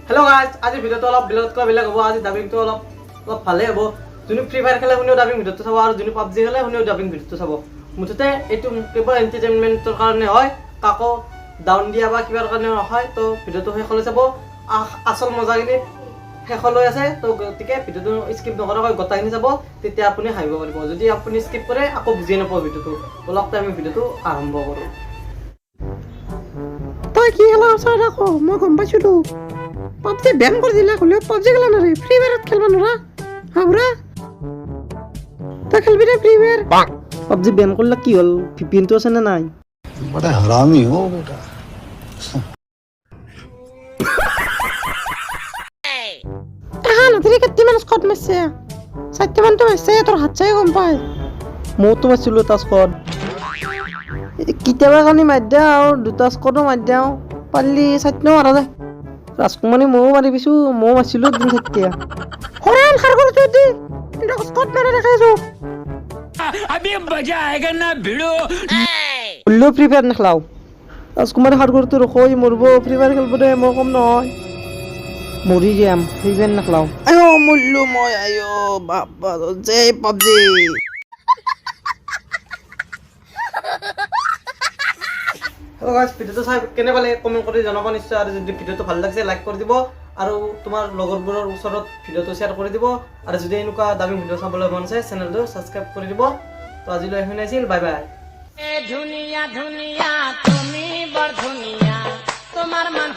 hello guys आज ভিডিওটো অলপ বেলেগ হ'ব আজি ডাবিংটো অলপ ভালে হ'ব যোনে ফ্ৰী ফায়াৰ খেলে শুনিও ডাবিং ভিডিওটো চাব আৰু যোনে পাবজি খেলে শুনিও ডাবিং ভিডিওটো চাব মুঠতে এইটো কেৱল এন্টাৰটেইনমেন্টৰ কাৰণে হয় কাকো ডাউন দিয়া বা কিবাৰ কাৰণে নহয় তো ভিডিওটো শেষলৈ চাব আসল মজাখিনি শেষলৈ আছে তো গতিকে ভিডিওটো স্কিপ নকৰাকৈ গোটাইখিনি চাব তেতিয়া আপুনি হাঁহিব পাৰিব যদি আপুনি স্কিপ কৰে আকৌ বুজি নাপাব ভিডিওটো বলক আমি ভিডিওটো আৰম্ভ কৰোঁ তই কি খেলা আছ ৰাখো মই গম পাইছো তো পাবজি বেন কৰি দিলা হলেও পাবজি খেলা নৰে ফ্ৰী ফায়াৰত খেলবা নৰা হাবৰা তই খেলবি নে ফ্ৰী ফায়াৰ পাবজি বেন কৰিলে কি হ'ল ভিপিএনটো আছে নে নাই बड़ा हरामी हो बेटा নাথিৰি কেইটামান স্কট মাৰছে চাৰিটামানটো মাৰছে তোৰ হাত চাই গম পাই মইতো মাৰিছিলোঁ এটা স্কট কেতিয়াবা কাৰণে মাৰি দিয়া আৰু দুটা স্কটো মাৰি দিয়া পাৰিলি চাৰিটাও মাৰা যায় ৰাজকুমাৰী ময়ো মাৰি পাইছোঁ ময়ো মাৰিছিলোঁ দিন চাৰিটা হৰান খাৰ কৰিছো দি কিন্তু স্কট মাৰা দেখাইছো अभी मजा आएगा ना भिड़ो হ'লেও ফ্ৰী ফায়াৰ নেখেলাও ৰাজকুমাৰী সাৰ কৰোঁতো ৰখৈ মৰিব ফ্ৰী ফায়াৰ খেলিব দে মই কম নহয় মৰি যাম ফ্ৰী ফায়াৰ নেখেলাও আয়ো মৰিলোঁ মই আয়ো বাবা যে পাবজি হেল্ল' গাইছ ভিডিঅ'টো চাই কেনে পালে কমেণ্ট কৰি জনাব নিশ্চয় আৰু যদি ভিডিঅ'টো ভাল লাগিছে লাইক কৰি দিব আৰু তোমাৰ লগৰবোৰৰ ওচৰত ভিডিঅ'টো শ্বেয়াৰ কৰি দিব আৰু যদি এনেকুৱা দামী ভিডিঅ' চাবলৈ মন আছে চেনেলটো ছাবস্ক্ৰাইব কৰি দিব তো আজিলৈ এইখিনি আছিল বাই বাই ধুনিয়া ধুনিয়া তুমি বৰ ধুনিয়া তোমাৰ মান